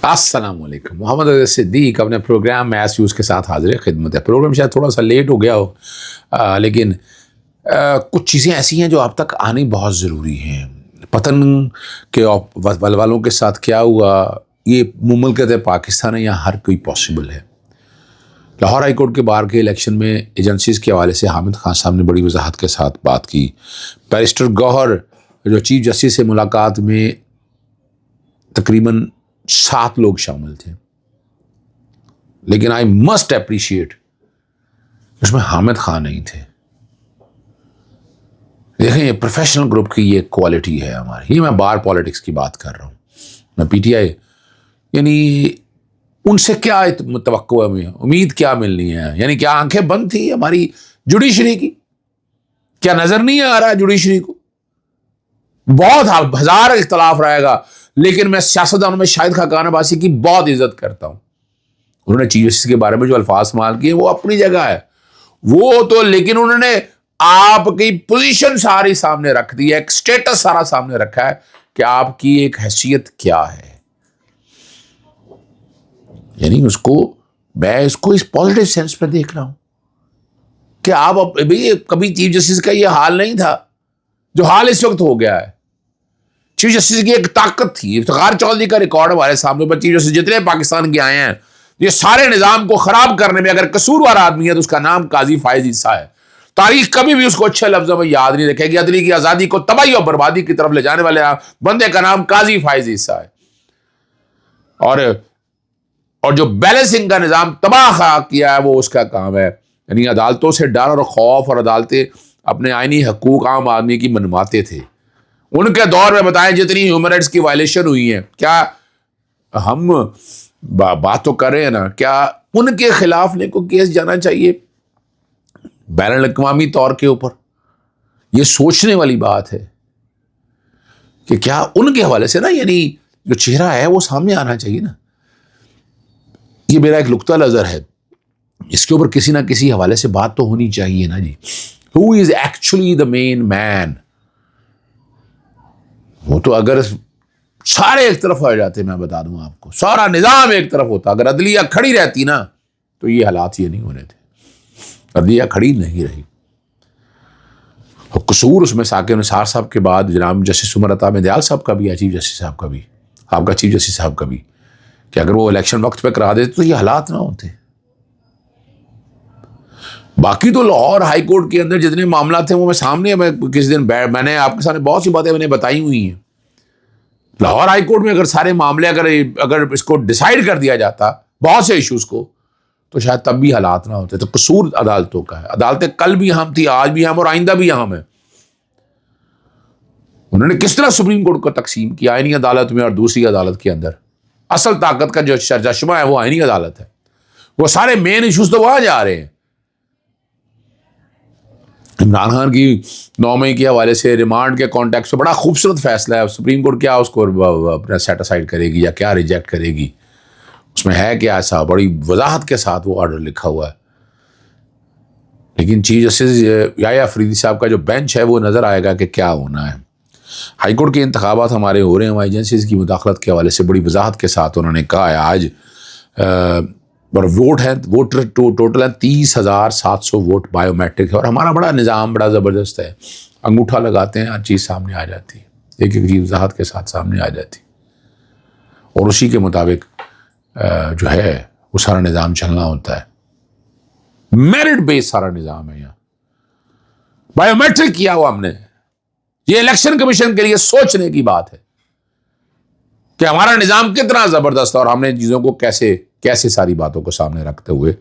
السلام علیکم. محمد رضا صدیق اپنے پروگرام میس یوز کے ساتھ حاضر خدمت ہے. پروگرام شاید تھوڑا سا لیٹ ہو گیا ہو لیکن کچھ چیزیں ایسی ہیں جو آپ تک آنی بہت ضروری ہیں. پتن کے والوں کے ساتھ کیا ہوا، یہ مملکت پاکستان ہے، یہاں ہر کوئی پاسبل ہے. لاہور ہائی کورٹ کے بار کے الیکشن میں ایجنسیز کے حوالے سے حامد خان صاحب نے بڑی وضاحت کے ساتھ بات کی. بیرسٹر گوہر جو چیف جسٹس سے ملاقات میں تقریباً 7 لوگ شامل تھے، لیکن آئی مسٹ اپریشیٹ اس میں حامد خان نہیں تھے. دیکھیں یہ پروفیشنل گروپ کی یہ کوالٹی ہے ہماری. یہ میں بار پالیٹکس کی بات کر رہا ہوں، میں پی ٹی آئی، یعنی ان سے کیا توقع ہے، امید کیا ملنی ہے؟ یعنی کیا آنکھیں بند تھی ہماری جوڈیشری کی؟ کیا نظر نہیں آ رہا ہے جوڈیشری کو؟ بہت ہزار اختلاف رہے گا، لیکن میں سیاستدانوں میں شاہد خاقان عباسی کی بہت عزت کرتا ہوں. انہوں نے چیف جسٹس کے بارے میں جو الفاظ استعمال کیے وہ اپنی جگہ ہے، وہ تو، لیکن انہوں نے آپ کی پوزیشن ساری سامنے رکھ دی ہے، ایک سٹیٹس سارا سامنے رکھا ہے کہ آپ کی ایک حیثیت کیا ہے. یعنی میں اس کو اس پازیٹیو سینس میں دیکھ رہا ہوں کہ آپ کبھی چیف جسٹس کا یہ حال نہیں تھا جو حال اس وقت ہو گیا ہے. چیف جسٹس کی ایک طاقت تھی. افتخار چودھری کا ریکارڈ ہمارے سامنے، چیف جسٹس جتنے پاکستان کے آئے ہیں، یہ سارے نظام کو خراب کرنے میں اگر قصوروار آدمی ہے تو اس کا نام قاضی فائز عیسیٰ ہے. تاریخ کبھی بھی اس کو اچھے لفظوں میں یاد نہیں رکھے گی. عدلیہ کی آزادی کو تباہی اور بربادی کی طرف لے جانے والے بندے کا نام قاضی فائز عیسیٰ ہے. اور جو بیلنسنگ کا نظام تباہ خراب کیا ہے وہ اس کا کام ہے. یعنی عدالتوں سے ڈر اور خوف، اور عدالتیں اپنے آئینی حقوق عام آدمی کی منواتے تھے. ان کے دور میں بتائیں جتنی ہیومن رائٹس کی وائلیشن ہوئی ہیں، کیا ہم بات تو کر رہے ہیں نا، کیا ان کے خلاف نے کو کیس جانا چاہیے بین الاقوامی طور کے اوپر؟ یہ سوچنے والی بات ہے کہ کیا ان کے حوالے سے نا، یعنی جو چہرہ ہے وہ سامنے آنا چاہیے نا. یہ میرا ایک نقطہ نظر ہے، اس کے اوپر کسی نہ کسی حوالے سے بات تو ہونی چاہیے نا جی. ہو از ایکچولی دا مین مین؟ وہ تو اگر سارے ایک طرف ہو جاتے، میں بتا دوں آپ کو، سارا نظام ایک طرف ہوتا، اگر عدلیہ کھڑی رہتی نا تو یہ حالات یہ نہیں ہونے تھے. عدلیہ کھڑی نہیں رہی. قصور اس میں ثاقب نثار صاحب کے بعد جناب جسٹس عمر عطا میندیال صاحب کا بھی ہے، چیف جسٹس صاحب کا بھی، آپ کا چیف جسٹس صاحب کا بھی، کہ اگر وہ الیکشن وقت پہ کرا دیتے تو یہ حالات نہ ہوتے. باقی تو لاہور ہائی کورٹ کے اندر جتنے معاملات تھے وہ میں سامنے، میں کس دن میں نے آپ کے سامنے بہت سی باتیں میں نے بتائی ہوئی ہیں. لاہور ہائی کورٹ میں اگر سارے معاملے اگر اس کو ڈیسائیڈ کر دیا جاتا بہت سے ایشوز کو، تو شاید تب بھی حالات نہ ہوتے. تو قصور عدالتوں کا ہے. عدالتیں کل بھی اہم تھی، آج بھی اہم، اور آئندہ بھی اہم ہے. انہوں نے کس طرح سپریم کورٹ کو تقسیم کیا آئینی عدالت میں اور دوسری عدالت کے اندر. اصل طاقت کا جو سرچشمہ ہے وہ آئینی عدالت ہے. وہ سارے مین ایشوز تو وہاں جا رہے ہیں. عمران خان کی 9 مئی کے حوالے سے ریمانڈ کے کانٹیکس میں بڑا خوبصورت فیصلہ ہے. سپریم کورٹ کیا اس کو اپنا سیٹ اسائڈ کرے گی یا کیا ریجیکٹ کرے گی، اس میں ہے کیا ایسا، بڑی وضاحت کے ساتھ وہ آرڈر لکھا ہوا ہے. لیکن چیف جسٹس یحییٰ فریدی صاحب کا جو بینچ ہے وہ نظر آئے گا کہ کیا ہونا ہے. ہائی کورٹ کے انتخابات ہمارے ہو رہے ہیں، ایجنسیز کی مداخلت کے حوالے سے بڑی وضاحت کے ساتھ انہوں نے کہا ہے. آج ووٹ ہیں، ووٹر ٹوٹل ہیں 30,700 ووٹ بایو میٹرک ہے. اور ہمارا بڑا نظام بڑا زبردست ہے، انگوٹھا لگاتے ہیں ہر چیز سامنے آ جاتی ہے، ایک ایک چیز وضاحت کے ساتھ سامنے آ جاتی، اور اسی کے مطابق جو ہے وہ سارا نظام چلنا ہوتا ہے. میرٹ بیس سارا نظام ہے. یہاں بایو میٹرک کیا ہوا ہم نے. یہ الیکشن کمیشن کے لیے سوچنے کی بات ہے کہ ہمارا نظام کتنا زبردست ہے، اور ہم نے چیزوں کو کیسے ساری باتوں کو سامنے رکھتے ہوئے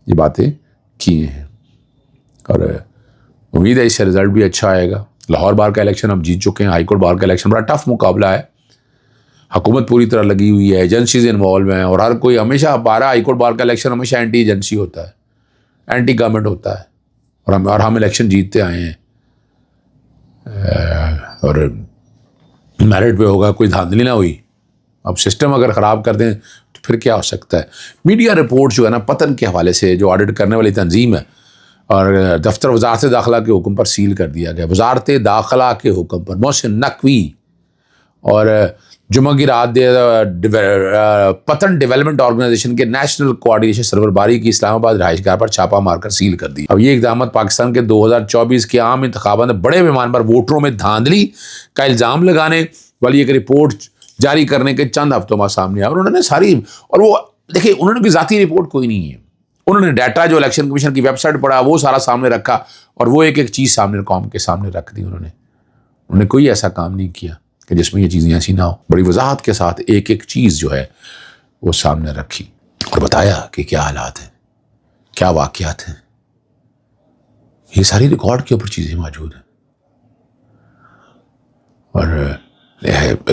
یہ باتیں کی ہیں. اور امید ہے اس سے رزلٹ بھی اچھا آئے گا. لاہور بار کا الیکشن ہم جیت چکے ہیں. ہائی کورٹ بار کا الیکشن بڑا ٹف مقابلہ ہے. حکومت پوری طرح لگی ہوئی ہے، ایجنسیز انوالو ہیں، اور ہر کوئی ہمیشہ ہائی کورٹ بار کا الیکشن ہمیشہ اینٹی ایجنسی ہوتا ہے، اینٹی گورنمنٹ ہوتا ہے. اور ہم الیکشن جیتتے آئے ہیں، اور میرٹ پہ ہوگا، کوئی دھاندلی نہ ہوئی. اب سسٹم اگر خراب کر دیں تو پھر کیا ہو سکتا ہے. میڈیا رپورٹ جو ہے نا، پتن کے حوالے سے جو آڈٹ کرنے والی تنظیم ہے، اور دفتر وزارت داخلہ کے حکم پر سیل کر دیا گیا. وزارت داخلہ کے حکم پر محسن نقوی اور جمعہ کی رات پتن ڈیولپمنٹ آرگنائزیشن کے نیشنل کوآرڈینیشن سرور باری کی اسلام آباد رہائش گاہ پر چھاپا مار کر سیل کر دی. اب یہ اقدامات پاکستان کے 2024 کے عام انتخابات میں بڑے پیمانے پر ووٹروں میں دھاندلی کا الزام لگانے والی ایک رپورٹ جاری کرنے کے چند ہفتوں بعد سامنے آیا. اور انہوں نے ساری، اور وہ دیکھیں انہوں نے کوئی ذاتی رپورٹ کوئی نہیں ہے، انہوں نے ڈیٹا جو الیکشن کمیشن کی ویب سائٹ پڑھا وہ سارا سامنے رکھا اور وہ ایک ایک چیز سامنے قوم کے سامنے رکھ دی. انہوں نے کوئی ایسا کام نہیں کیا کہ جس میں یہ چیزیں ایسی نہ ہو. بڑی وضاحت کے ساتھ ایک ایک چیز جو ہے وہ سامنے رکھی اور بتایا کہ کیا حالات ہیں، کیا واقعات ہیں. یہ ساری ریکارڈ کے اوپر چیزیں موجود ہیں. اور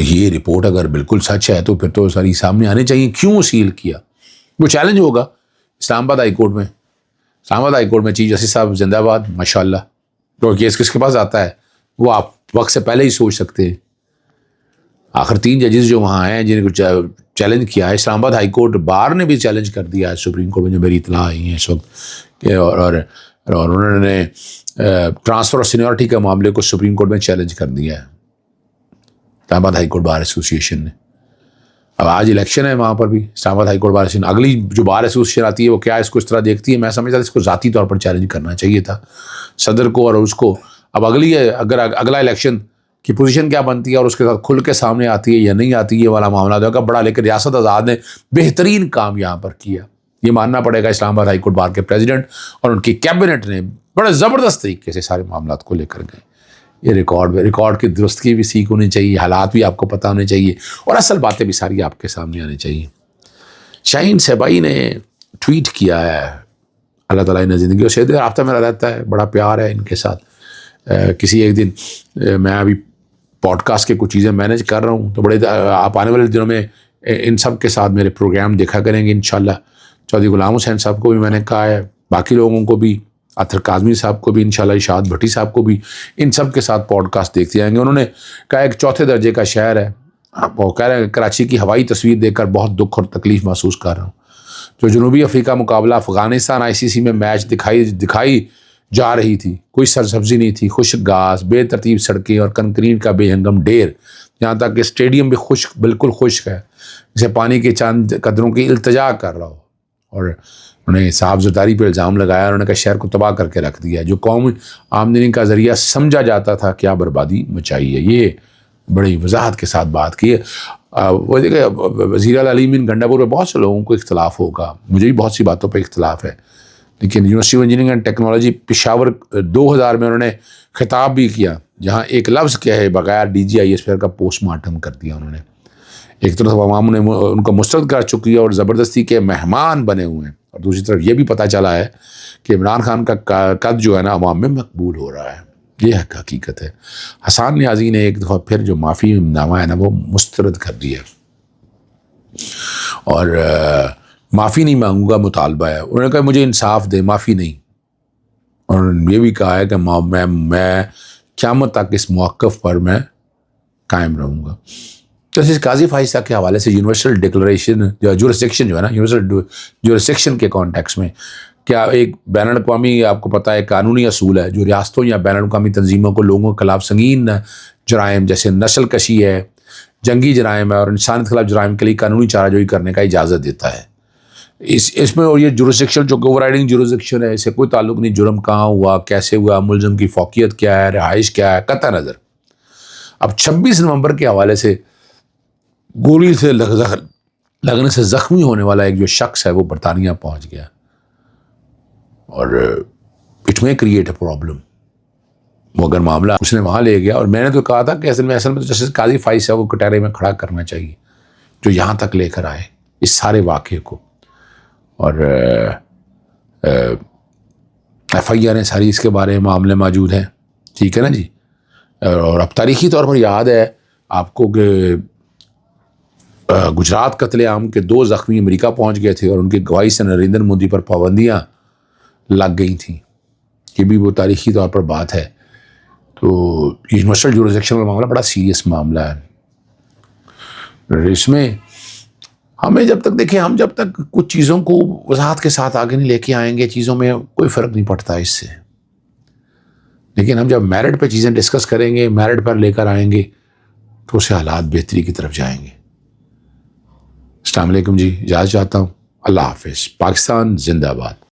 یہ رپورٹ اگر بالکل سچ ہے تو پھر تو ساری سامنے آنے چاہیے. کیوں سیل کیا؟ وہ چیلنج ہوگا اسلام آباد ہائی کورٹ میں. اسلام آباد ہائی کورٹ میں چیف جسٹس صاحب زندہ باد ماشاءاللہ. تو کیس کس کے پاس آتا ہے وہ آپ وقت سے پہلے ہی سوچ سکتے ہیں. آخر 3 ججز جو وہاں ہیں جن کو چیلنج کیا ہے، اسلام آباد ہائی کورٹ بار نے بھی چیلنج کر دیا ہے سپریم کورٹ میں، جو میری اطلاع آئی ہیں اس وقت. اور انہوں نے ٹرانسفر اور سینیورٹی کے معاملے کو سپریم کورٹ میں چیلنج کر دیا ہے اسلام آباد ہائی کورٹ بار ایسوسیشن نے. اب آج الیکشن ہے وہاں پر بھی اسلام آباد ہائی کورٹ بار ایسوسیشن. اگلی جو بار ایسوسیشن آتی ہے وہ کیا اس کو اس طرح دیکھتی ہے؟ میں سمجھتا اس کو ذاتی طور پر چیلنج کرنا چاہیے تھا صدر کو اور اس کو. اب اگلی ہے اگر اگلا الیکشن کی پوزیشن کیا بنتی ہے اور اس کے ساتھ کھل کے سامنے آتی ہے یا نہیں آتی، یہ والا معاملہ ہوگا بڑا. لیکن ریاست آزاد نے بہترین کام یہاں پر کیا، یہ ماننا پڑے گا. اسلام آباد ہائی کورٹ بار کے پریزیڈنٹ اور ان کی کیبنٹ نے بڑے زبردست طریقے سے سارے معاملات کو لے کر گئے. یہ ریکارڈ کی درستگی بھی سیکھ ہونی چاہیے، حالات بھی آپ کو پتہ ہونے چاہیے اور اصل باتیں بھی ساری آپ کے سامنے آنی چاہیے. شاہین صبائی نے ٹویٹ کیا ہے، اللہ تعالیٰ انہیں زندگی اور صحت رابطہ میرا رہتا ہے، بڑا پیار ہے ان کے ساتھ. کسی ایک دن میں ابھی پوڈ کاسٹ کے کچھ چیزیں مینیج کر رہا ہوں، تو بڑے آپ آنے والے دنوں میں ان سب کے ساتھ میرے پروگرام دیکھا کریں گے انشاءاللہ. چودھری غلام حسین صاحب کو بھی میں نے کہا ہے، باقی لوگوں کو بھی، اطہر کاظمی صاحب کو بھی انشاءاللہ، ارشاد بھٹی صاحب کو بھی، ان سب کے ساتھ پوڈ کاسٹ دیکھتے جائیں گے. انہوں نے کہا ایک 4تھے درجے کا شہر ہے، وہ کہہ رہے ہیں کراچی کی ہوائی تصویر دیکھ کر بہت دکھ اور تکلیف محسوس کر رہا ہوں. جو جنوبی افریقہ مقابلہ افغانستان ICC میں میچ دکھائی جا رہی تھی، کوئی سرسبزی نہیں تھی، خشک گھاس، بے ترتیب سڑکیں اور کنکریٹ کا بے ہنگم ڈھیر، یہاں تک کہ اسٹیڈیم بھی بالکل خشک ہے، جسے پانی کے چند قدروں کی التجا کر رہا ہو. اور انہوں نے صاحب زرداری پہ الزام لگایا، انہوں نے کہا شہر کو تباہ کر کے رکھ دیا، جو قوم آمدنی کا ذریعہ سمجھا جاتا تھا کیا بربادی مچائی ہے. یہ بڑی وضاحت کے ساتھ بات کی ہے. وہ دیکھیں وزیر اعلیٰ علی امین گنڈا پور میں بہت سے لوگوں کو اختلاف ہوگا، مجھے بھی بہت سی باتوں پہ اختلاف ہے، لیکن university of engineering and technology Peshawar 2000 میں انہوں نے خطاب بھی کیا جہاں ایک لفظ کیا ہے بغیر DGI کا پوسٹ مارٹم کر دیا. انہوں نے ایک طرف عوام نے ان کو مسترد کر چکی ہے اور زبردستی کے مہمان بنے ہوئے ہیں، اور دوسری طرف یہ بھی پتہ چلا ہے کہ عمران خان کا قد جو ہے نا عوام میں مقبول ہو رہا ہے. یہ حقیقت ہے. حسان نیازی نے ایک دفعہ پھر جو معافی نامہ ہے نا وہ مسترد کر دیا اور معافی نہیں مانگوں گا مطالبہ ہے. انہوں نے کہا مجھے انصاف دے، معافی نہیں. اور یہ بھی کہا ہے کہ میں قیامت تک اس موقف پر میں قائم رہوں گا. جسٹس قاضی فائز صاحب کے حوالے سے یونیورسل ڈکلریشن جورسڈکشن جو ہے نا، یونیورسل جورسڈکشن کے کانٹیکس میں کیا ایک بین الاقوامی آپ کو پتہ ہے قانونی اصول ہے جو ریاستوں یا بین الاقوامی تنظیموں کو لوگوں کے خلاف سنگین جرائم جیسے نسل کشی ہے، جنگی جرائم ہے اور انسانیت کے خلاف جرائم کے لیے قانونی چارہ جوئی کرنے کا اجازت دیتا ہے. اس میں اور یہ جورسڈکشن جو اوور رائڈنگ جورسڈکشن ہے، اس سے کوئی تعلق نہیں جرم کہاں ہوا، کیسے ہوا، ملزم کی فوقیت کیا ہے، رہائش کیا ہے، قطع نظر. اب 26 نومبر کے حوالے سے گولی سے لگنے سے زخمی ہونے والا ایک جو شخص ہے وہ برطانیہ پہنچ گیا اور اٹ میں کریٹ اے پرابلم. وہ اگر معاملہ اس نے وہاں لے گیا، اور میں نے تو کہا تھا کہ اصل میں تو جسٹس قاضی فائز ہے وہ کٹہرے میں کھڑا کرنا چاہیے جو یہاں تک لے کر آئے اس سارے واقعے کو. اور FIR ہیں ساری اس کے بارے میں معاملے موجود ہیں، ٹھیک ہے نا جی. اور اب تاریخی طور پر یاد ہے آپ کو کہ گجرات قتل عام کے 2 زخمی امریکہ پہنچ گئے تھے اور ان کی گواہی سے نریندر مودی پر پابندیاں لگ گئی تھیں. یہ بھی وہ تاریخی طور پر بات ہے. تو یونیورسل جورسڈکشن کا معاملہ بڑا سیریس معاملہ ہے. اس میں ہمیں جب تک کچھ چیزوں کو وضاحت کے ساتھ آگے نہیں لے کے آئیں گے، چیزوں میں کوئی فرق نہیں پڑتا اس سے. لیکن ہم جب میرٹ پہ چیزیں ڈسکس کریں گے، میرٹ پر لے کر آئیں گے تو اسے حالات بہتری کی طرف جائیں گے۔ السلام علیکم جی، اجازت چاہتا ہوں۔ اللہ حافظ۔ پاکستان زندہ باد۔